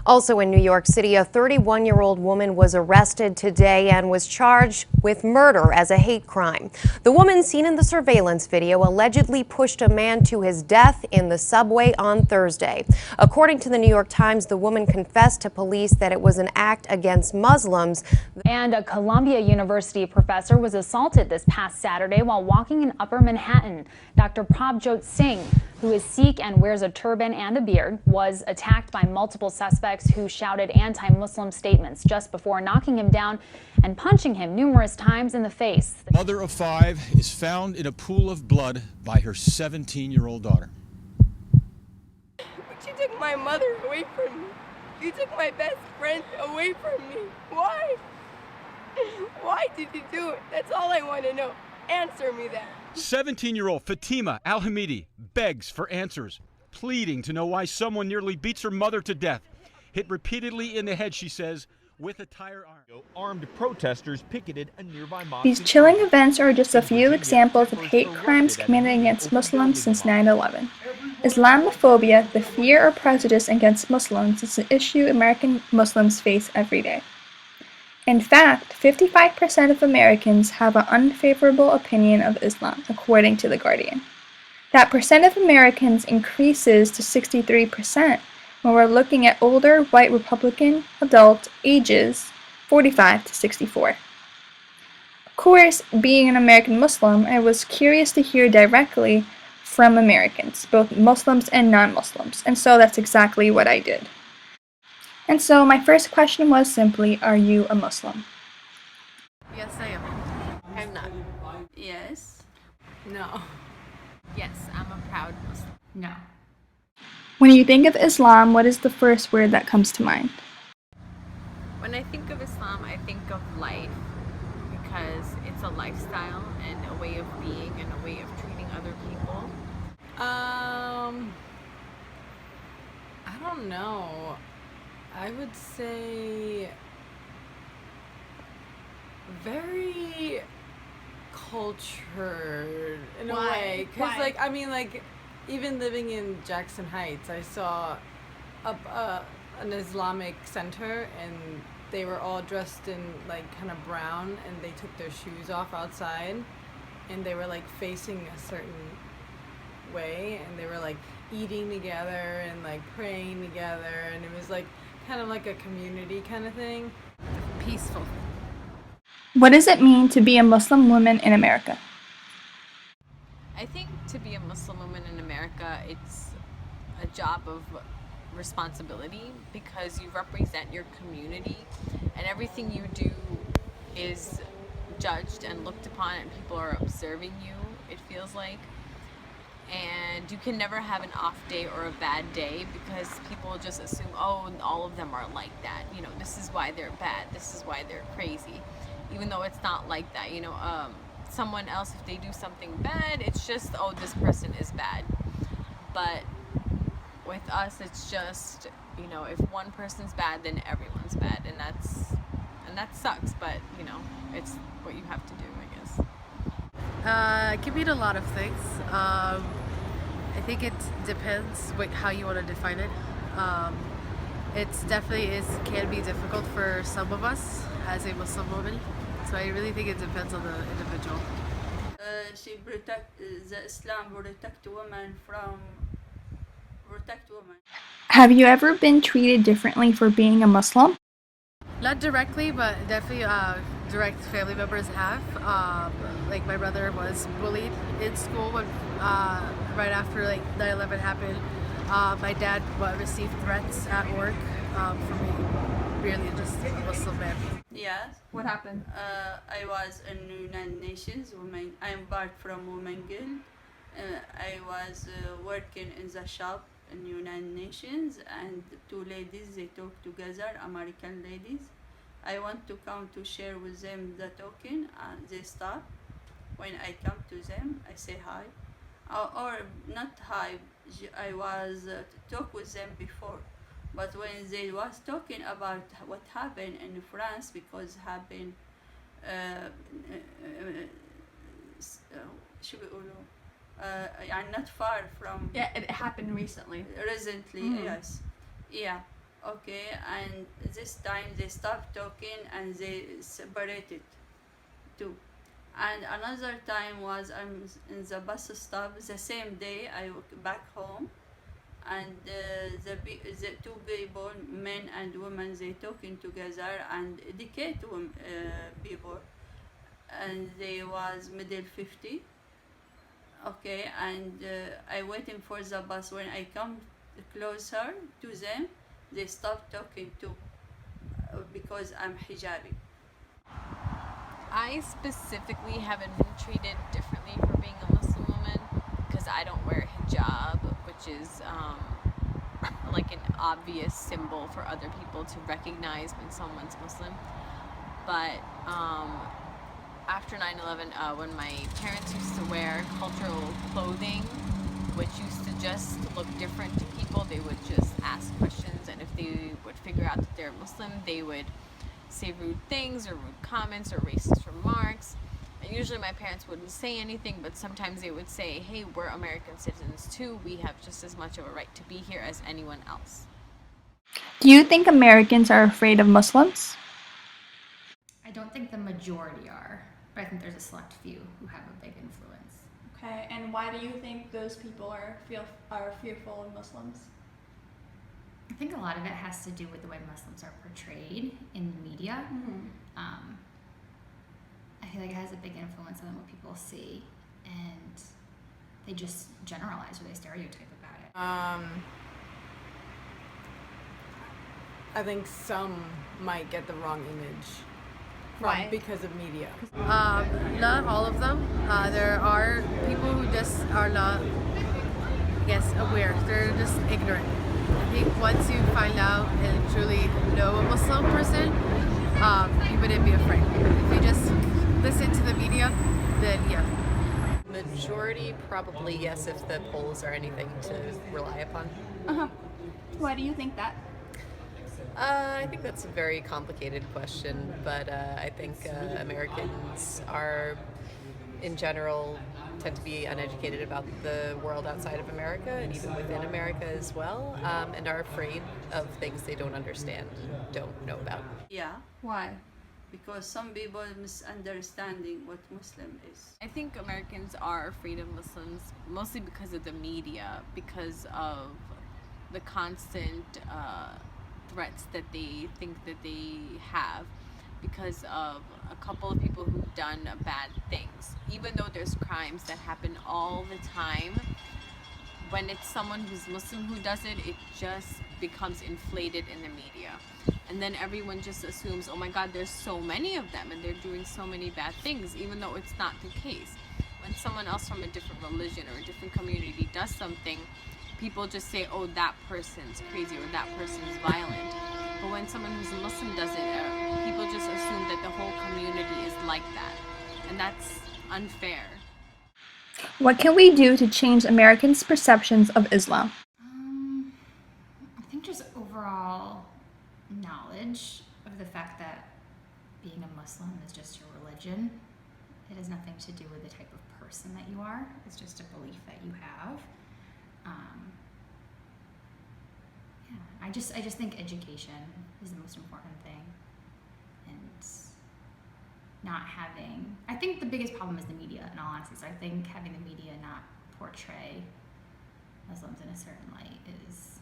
Also in New York City, a 31-year-old woman was arrested today and was charged with murder as a hate crime. The woman seen in the surveillance video allegedly pushed a man to his death in the subway on Thursday. According to the New York Times, the woman confessed to police that it was an act against Muslims. And a Columbia University professor was assaulted this past Saturday while walking in Upper Manhattan. Dr. Prabjot Singh, who is Sikh and wears a turban and a beard, was attacked by multiple suspects who shouted anti-Muslim statements just before knocking him down and punching him numerous times in the face. Mother of 5 is found in a pool of blood by her 17-year-old daughter. But you took my mother away from me. You took my best friend away from me. Why? Why did you do it? That's all I want to know. Answer me that. 17-year-old Fatima Al-Hamidi begs for answers, pleading to know why someone nearly beats her mother to death. Hit repeatedly in the head, she says, with a tire iron. Armed protesters picketed a nearby mosque. These chilling events are just a few examples of hate crimes committed against Muslims since 9/11. Islamophobia, the fear or prejudice against Muslims, is an issue American Muslims face every day. In fact, 55% of Americans have an unfavorable opinion of Islam, according to The Guardian. That percent of Americans increases to 63% when we're looking at older white Republican adult ages 45 to 64. Of course, being an American Muslim, I was curious to hear directly from Americans, both Muslims and non-Muslims, and so that's exactly what I did. And so my first question was simply, are you a Muslim? Yes, I am. I'm not. Yes. No. Yes, I'm a proud Muslim. No. When you think of Islam, what is the first word that comes to mind? When I think of Islam, I think of life because it's a lifestyle and a way of being and a way of treating other people. I don't know. I would say very cultured in a way. Because, like, I mean, like, even living in Jackson Heights, I saw an Islamic center, and they were all dressed in, like, kind of brown, and they took their shoes off outside, and they were, like, facing a certain way, and they were, like, eating together and, like, praying together, and it was, like, kind of like a community kind of thing. Peaceful. What does it mean to be a Muslim woman in America? I think to be a Muslim woman in America, it's a job of responsibility because you represent your community and everything you do is judged and looked upon and people are observing you, it feels like. And you can never have an off day or a bad day because people just assume, oh, all of them are like that. You know, this is why they're bad. This is why they're crazy. Even though it's not like that, you know, someone else, if they do something bad, it's just, oh, this person is bad. But with us, it's just, you know, if one person's bad, then everyone's bad. And that sucks, but, you know, it's what you have to do, I guess. It can mean a lot of things. I think it depends how you want to define it. It's definitely can be difficult for some of us as a Muslim woman. So I really think it depends on the individual. The Islam protect women from protect women. Have you ever been treated differently for being a Muslim? Not directly, but definitely direct family members have. Like my brother was bullied in school when, right after like 9/11 happened. My dad received threats at work for being really just a Muslim man. Yes. What happened? I was in United Nations women. I'm part from Women Guild. I was working in the shop in United Nations, and two ladies, they talk together, American ladies. I want to come to share with them the token, and they stop. When I come to them, I say hi, or not hi. I was talk with them before, but when they was talking about what happened in France, because happened I'm not far from. Yeah, it happened recently. Recently, yes. Yeah. Okay, and this time they stopped talking and they separated too. And another time was I'm in the bus stop the same day I back home, and the two people, men and women, they talking together and educate people, and they was middle 50. Okay, and I waiting for the bus. When I come closer to them, they stop talking too, because I'm hijabi. I specifically haven't been treated differently for being a Muslim woman because I don't wear hijab, which is like an obvious symbol for other people to recognize when someone's Muslim. But after 9/11, when my parents used to wear cultural clothing, which used to just look different to people, they would just ask questions, and if they would figure out that they're Muslim, they would say rude things or rude comments or racist remarks. And usually my parents wouldn't say anything, but sometimes they would say, hey, we're American citizens too, we have just as much of a right to be here as anyone else. Do you think Americans are afraid of Muslims? I don't think the majority are, but I think there's a select few who have a big influence. Okay, and why do you think those people are fearful of Muslims? I think a lot of it has to do with the way Muslims are portrayed in the media. I feel like it has a big influence on what people see, and they just generalize or they stereotype about it. I think some might get the wrong image Why? because of media. Not all of them. There are people who just are not, I guess, aware. They're just ignorant. I think once you find out and truly know a Muslim person, you wouldn't be afraid. If you just listen to the media, then yeah. Majority, probably yes, if the polls are anything to rely upon. Why do you think that? I think that's a very complicated question, but I think Americans are, in general, tend to be uneducated about the world outside of America and even within America as well, and are afraid of things they don't understand, don't know about. Yeah, Why? because some people misunderstanding what Muslim is. I think Americans are afraid of Muslims mostly because of the media, because of the constant threats that they think that they have, because of a couple of people who've done bad things. Even though there's crimes that happen all the time, when it's someone who's Muslim who does it, it just becomes inflated in the media. And then everyone just assumes, oh my God, there's so many of them and they're doing so many bad things, even though it's not the case. When someone else from a different religion or a different community does something, people just say, oh, that person's crazy or that person's violent. But when someone who's a Muslim does it, people just assume that the whole community is like that. And that's unfair. What can we do to change Americans' perceptions of Islam? I think just overall knowledge of the fact that being a Muslim is just your religion. It has nothing to do with the type of person that you are. It's just a belief that you have. I just think education is the most important thing, and not having. I think the biggest problem is the media, in all honesty. So I think having the media not portray Muslims in a certain light is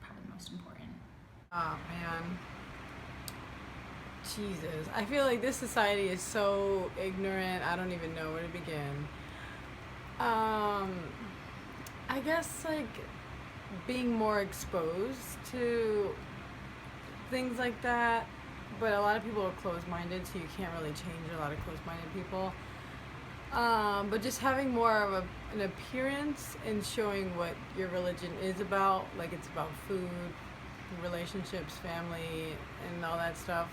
probably the most important. Oh man. Jesus. I feel like this society is so ignorant, I don't even know where to begin. I guess like being more exposed to things like that, but a lot of people are closed-minded, so you can't really change a lot of closed-minded people. But just having more of an appearance and showing what your religion is about, like it's about food, relationships, family, and all that stuff,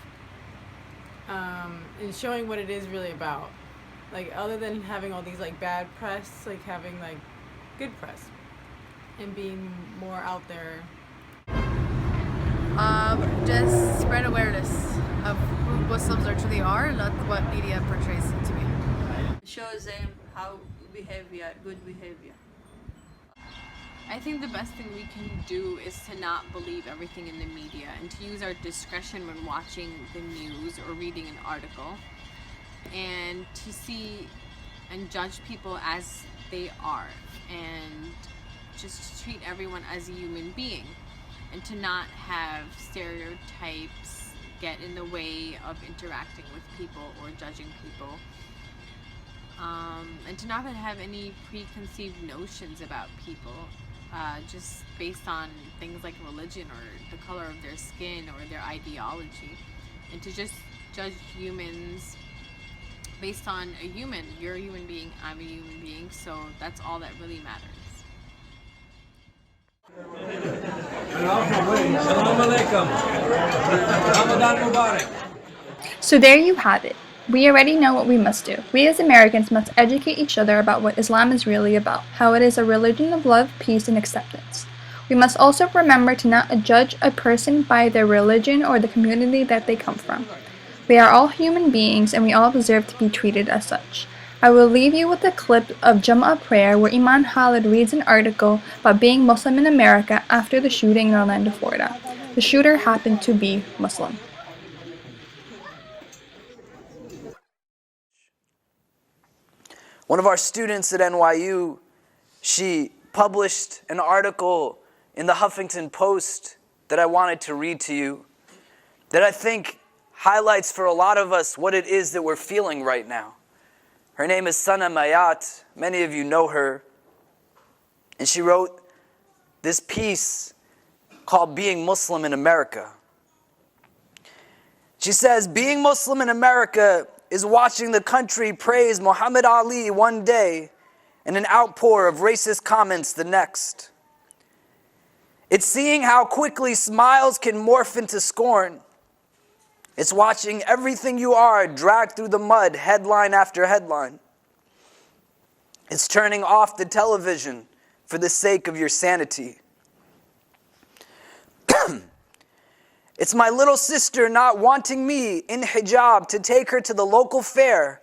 and showing what it is really about. Like other than having all these like bad press, like having like good press and being more out there. Just spread awareness of who Muslims truly are, not what media portrays them to be. Show them how behavior, good behavior. I think the best thing we can do is to not believe everything in the media and to use our discretion when watching the news or reading an article, and to see and judge people as they are, and just to treat everyone as a human being, and to not have stereotypes get in the way of interacting with people or judging people, and to not have any preconceived notions about people just based on things like religion or the color of their skin or their ideology, and to just judge humans based on a human. You're a human being, I'm a human being, so that's all that really matters. So there you have it. We already know what we must do. We as Americans must educate each other about what Islam is really about, how it is a religion of love, peace, and acceptance. We must also remember to not judge a person by their religion or the community that they come from. We are all human beings and we all deserve to be treated as such. I will leave you with a clip of Jum'ah prayer where Iman Khalid reads an article about being Muslim in America after the shooting in Orlando, Florida. The shooter happened to be Muslim. One of our students at NYU, she published an article in the Huffington Post that I wanted to read to you, that I think highlights for a lot of us what it is that we're feeling right now. Her name is Sana Mayat. Many of you know her. And she wrote this piece called Being Muslim in America. She says, being Muslim in America is watching the country praise Muhammad Ali one day and an outpour of racist comments the next. It's seeing how quickly smiles can morph into scorn. It's watching everything you are dragged through the mud, headline after headline. It's turning off the television for the sake of your sanity. It's my little sister not wanting me in hijab to take her to the local fair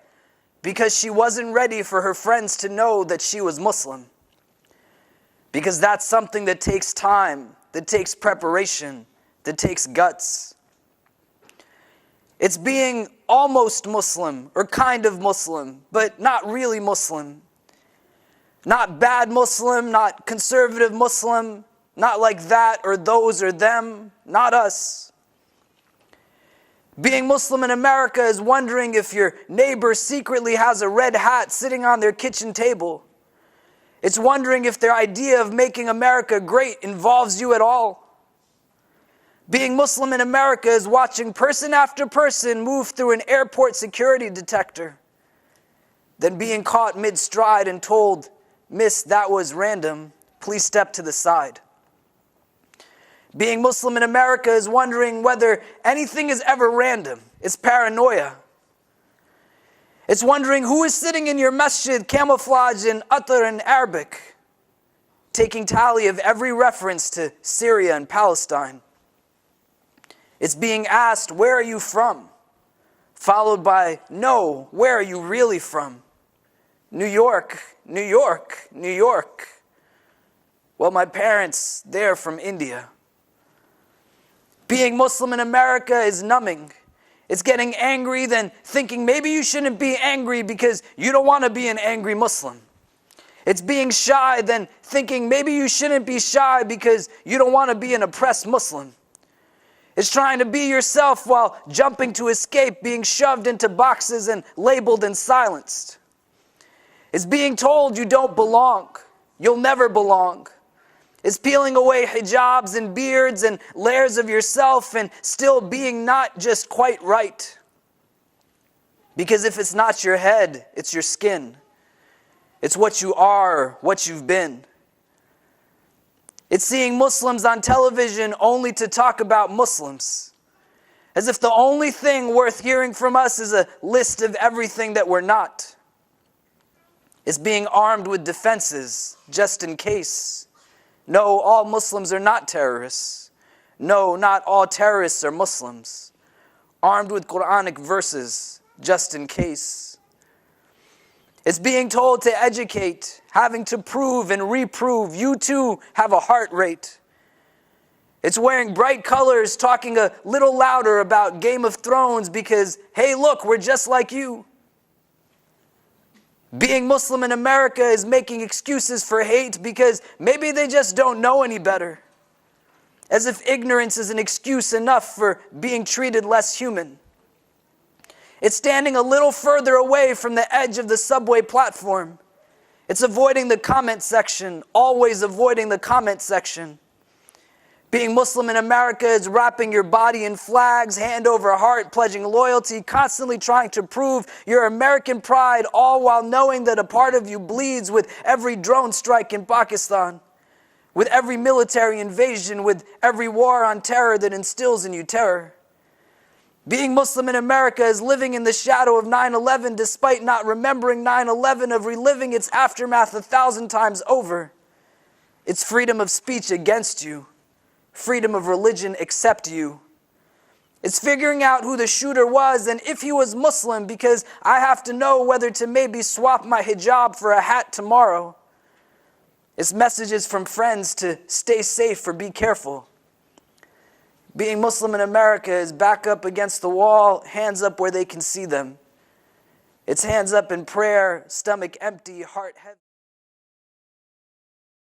because she wasn't ready for her friends to know that she was Muslim. Because that's something that takes time, that takes preparation, that takes guts. It's being almost Muslim or kind of Muslim, but not really Muslim. Not bad Muslim, not conservative Muslim, not like that or those or them, not us. Being Muslim in America is wondering if your neighbor secretly has a red hat sitting on their kitchen table. It's wondering if their idea of making America great involves you at all. Being Muslim in America is watching person after person move through an airport security detector, then being caught mid-stride and told, "Miss, that was random. Please step to the side." Being Muslim in America is wondering whether anything is ever random. It's paranoia. It's wondering who is sitting in your masjid camouflaged in Atar and Arabic, taking tally of every reference to Syria and Palestine. It's being asked, "Where are you from?" followed by, "No, where are you really from?" "New York, New York, New York." "Well, my parents, they're from India." Being Muslim in America is numbing. It's getting angry, then thinking maybe you shouldn't be angry because you don't want to be an angry Muslim. It's being shy, then thinking maybe you shouldn't be shy because you don't want to be an oppressed Muslim. It's trying to be yourself while jumping to escape being shoved into boxes and labeled and silenced. It's being told you don't belong. You'll never belong. It's peeling away hijabs and beards and layers of yourself and still being not just quite right. Because if it's not your head, it's your skin. It's what you are, what you've been. It's seeing Muslims on television only to talk about Muslims, as if the only thing worth hearing from us is a list of everything that we're not. It's being armed with defenses, just in case. No, all Muslims are not terrorists. No, not all terrorists are Muslims. Armed with Quranic verses, just in case. It's being told to educate, having to prove and reprove. You too have a heart rate. It's wearing bright colors, talking a little louder about Game of Thrones because, hey, look, we're just like you. Being Muslim in America is making excuses for hate because maybe they just don't know any better. As if ignorance is an excuse enough for being treated less human. It's standing a little further away from the edge of the subway platform. It's avoiding the comment section, always avoiding the comment section. Being Muslim in America is wrapping your body in flags, hand over heart, pledging loyalty, constantly trying to prove your American pride, all while knowing that a part of you bleeds with every drone strike in Pakistan, with every military invasion, with every war on terror that instills in you terror. Being Muslim in America is living in the shadow of 9/11 despite not remembering 9/11, of reliving its aftermath 1,000 times over. It's freedom of speech against you. Freedom of religion except you. It's figuring out who the shooter was and if he was Muslim because I have to know whether to maybe swap my hijab for a hat tomorrow. It's messages from friends to stay safe or be careful. Being Muslim in America is back up against the wall, hands up where they can see them. It's hands up in prayer, stomach empty, heart heavy.